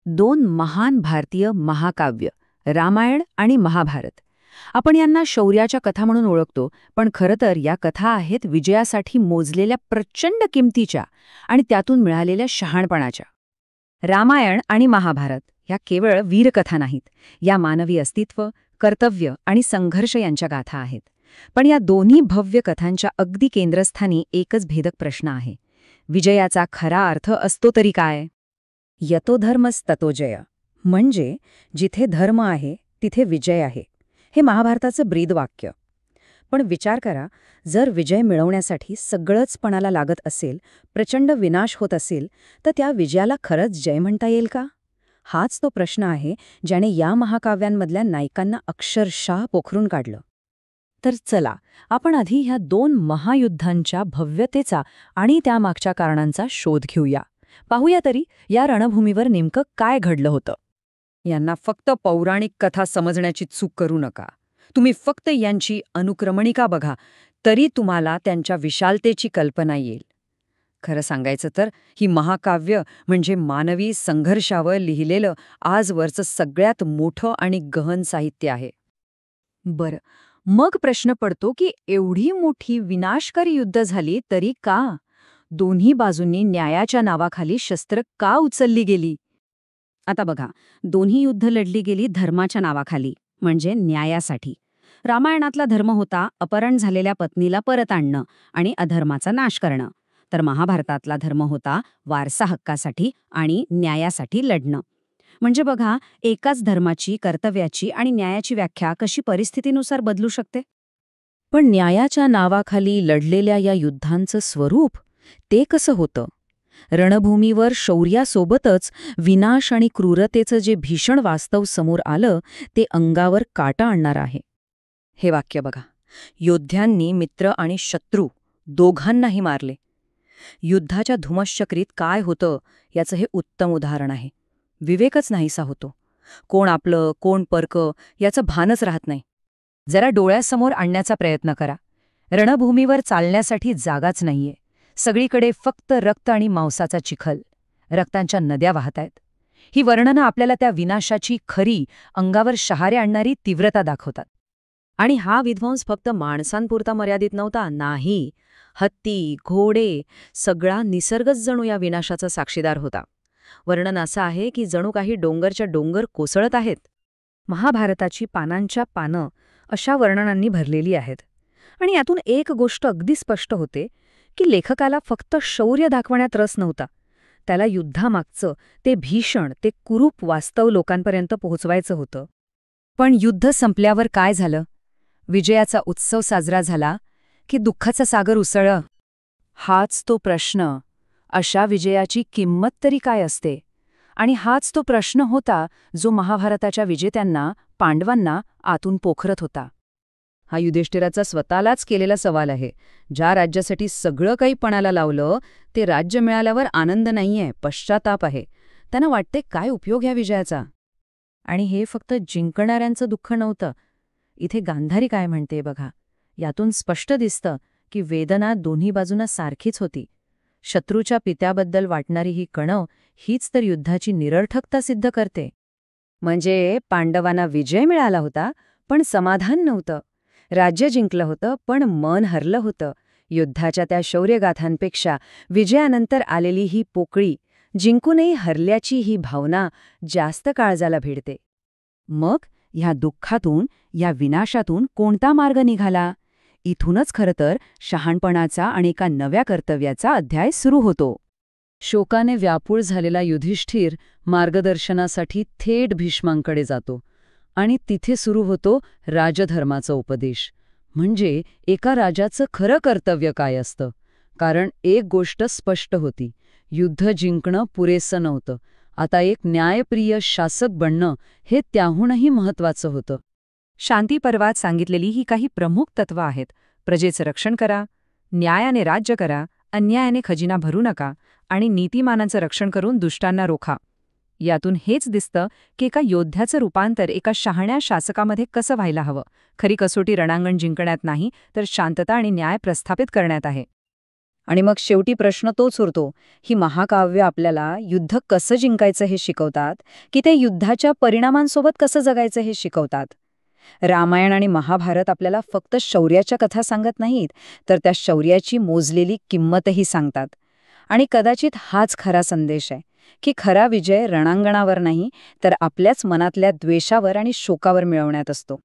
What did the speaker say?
दोन महान भारतीय महाकाव्य रामायण आणि महाभारत. आपण यांना शौर्याच्या कथा म्हणून ओळखतो, पण खरं तर या कथा आहेत विजयासाठी मोजलेल्या प्रचंड किमतीच्या आणि त्यातून मिळालेल्या शहाणपणाच्या. रामायण आणि महाभारत या केवळ वीरकथा नाहीत, या मानवी अस्तित्व, कर्तव्य आणि संघर्ष यांच्या गाथा आहेत. पण या दोन्ही भव्य कथांच्या अगदी केंद्रस्थानी एकच भेदक प्रश्न आहे: विजयाचा खरा अर्थ असतो तरी काय? यतो धर्मस्ततो जय, म्हणजे जिथे धर्म आहे तिथे विजय आहे, हे महाभारताचं ब्रीदवाक्य. पण विचार करा, जर विजय मिळवण्यासाठी सगळंच पणाला लागत असेल, प्रचंड विनाश होत असेल, तर त्या विजयाला खरंच जय म्हणता येईल का? हाच तो प्रश्न आहे ज्याने या महाकाव्यांमधल्या नायकांना अक्षरशः पोखरून काढलं. तर चला, आपण आधी ह्या दोन महायुद्धांच्या भव्यतेचा आणि त्यामागच्या कारणांचा शोध घेऊया. पाहूया तरी या रणभूमीवर नेमकं काय घडलं होतं. यांना फक्त पौराणिक कथा समजण्याची चूक करू नका. तुम्ही फक्त यांची अनुक्रमणिका बघा, तरी तुम्हाला त्यांच्या विशालतेची कल्पना येईल. खरं सांगायचं तर ही महाकाव्य म्हणजे मानवी संघर्षावर लिहिलेलं आजवरचं सगळ्यात मोठं आणि गहन साहित्य आहे. बरं, मग प्रश्न पडतो की एवढी मोठी विनाशकारी युद्ध झाली तरी का? दोन्ही बाजूंनी न्यायाच्या नावाखाली शस्त्र का उचलली गेली? आता बघा, दोन्ही युद्ध लढली गेली धर्माच्या नावाखाली, म्हणजे न्यायासाठी. रामायणातला धर्म होता अपहरण झालेल्या पत्नीला परत आणणं आणि अधर्माचा नाश करणं, तर महाभारतातला धर्म होता वारसा हक्कासाठी आणि न्यायासाठी लढणं. म्हणजे बघा, एकाच धर्माची, कर्तव्याची आणि न्यायाची व्याख्या कशी परिस्थितीनुसार बदलू शकते. पण न्यायाच्या नावाखाली लढलेल्या या युद्धांचं स्वरूप ते कसं होतं? रणभूमीवर शौर्यासोबतच विनाश आणि क्रूरतेचं जे भीषण वास्तव समोर आलं, ते अंगावर काटा आणणार आहे. हे वाक्य बघा: योद्ध्यांनी मित्र आणि शत्रू दोघांनाही मारले. युद्धाच्या धुमश्चक्रीत काय होतं याचं हे उत्तम उदाहरण आहे. विवेकच नाहीसा होतो. कोण आपलं कोण परकं याचं भानच राहत नाही. जरा डोळ्यासमोर आणण्याचा प्रयत्न करा. रणभूमीवर चालण्यासाठी जागाच नाहीये. सगळीकडे फक्त रक्त आणि मांसाचा चिखल, रक्तांच्या नद्या वाहतायत. ही वर्णनं आपल्याला त्या विनाशाची खरी, अंगावर शहारे आणणारी तीव्रता दाखवतात. आणि हा विध्वंस फक्त माणसांपुरता मर्यादित नव्हता. नाही, हत्ती, घोडे, सगळा निसर्गच जणू या विनाशाचा साक्षीदार होता. वर्णन असं आहे की जणू काही डोंगरच्या डोंगर कोसळत आहेत. महाभारताची पानांच्या पानं अशा वर्णनांनी भरलेली आहेत. आणि यातून एक गोष्ट अगदी स्पष्ट होते की लेखकाला फक्त शौर्य दाखवण्यात रस नव्हता. त्याला युद्धामागचं ते भीषण, ते कुरूप वास्तव लोकांपर्यंत पोहोचवायचं होतं. पण युद्ध संपल्यावर काय झालं? विजयाचा उत्सव साजरा झाला की दुःखाचा सागर उसळलं? हाच तो प्रश्न. अशा विजयाची किंमत तरी काय असते? आणि हाच तो प्रश्न होता जो महाभारताच्या विजेत्यांना, पांडवांना आतून पोखरत होता. हा युधिष्ठिराचा स्वतःलाच केलेला सवाल आहे. ज्या राज्यासाठी सगळं काही पणाला लावलं, ते राज्य मिळाल्यावर आनंद नाहीये, पश्चाताप आहे. त्यांना वाटते काय उपयोग ह्या विजयाचा? आणि हे फक्त जिंकणाऱ्यांचं दुःख नव्हतं. इथे गांधारी काय म्हणते बघा. यातून स्पष्ट दिसतं की वेदना दोन्ही बाजूंना सारखीच होती. शत्रूच्या पित्याबद्दल वाटणारी ही कणव हीच तर युद्धाची निरर्थकता सिद्ध करते. म्हणजे पांडवांना विजय मिळाला होता, पण समाधान नव्हतं. राज्य जिंकलं होतं, पण मन हरलं होतं. युद्धाच्या त्या शौर्यगाथांपेक्षा विजयानंतर आलेली ही पोकळी, जिंकूनही हरल्याची ही भावना जास्त काळजाला भिडते. मग ह्या दुःखातून, या विनाशातून कोणता मार्ग निघाला? इथूनच खरं तर शहाणपणाचा आणि एका नव्या कर्तव्याचा अध्याय सुरू होतो. शोकाने व्यापूळ झालेला युधिष्ठिर मार्गदर्शनासाठी थेट भीष्मांकडे जातो आणि तिथे सुरू होतो राजधर्माचा उपदेश. म्हणजे एका राजाचं खरं कर्तव्य काय असतं. कारण एक गोष्ट स्पष्ट होती: युद्ध जिंकणं पुरेसं नव्हतं. आता एक न्यायप्रिय शासक बनणं हे त्याहूनही महत्वाचं होतं. शांती पर्वात सांगितलेली ही काही प्रमुख तत्त्वं आहेत. प्रजेचं रक्षण करा, न्यायाने राज्य करा, अन्यायाने खजिना भरू नका आणि नीतिमानांचं रक्षण करून दुष्टांना रोखा. यातून हेच दिसतं की एका योद्ध्याचं रूपांतर एका शहाण्या शासकामध्ये कसं व्हायला हवं. खरी कसोटी रणांगण जिंकण्यात नाही, तर शांतता आणि न्याय प्रस्थापित करण्यात आहे. आणि मग शेवटी प्रश्न तोच उरतो, ही महाकाव्य आपल्याला युद्ध कसं जिंकायचं हे शिकवतात, की ते युद्धाच्या परिणामांसोबत कसं जगायचं हे शिकवतात? रामायण आणि महाभारत आपल्याला फक्त शौर्याच्या कथा सांगत नाहीत, तर त्या शौर्याची मोजलेली किंमतही सांगतात. आणि कदाचित हाच खरा संदेश आहे, की खरा विजय रणांगणावर नाही, तर आपल्याच मनातल्या द्वेषावर आणि शोकावर मिळवण्यात असतो.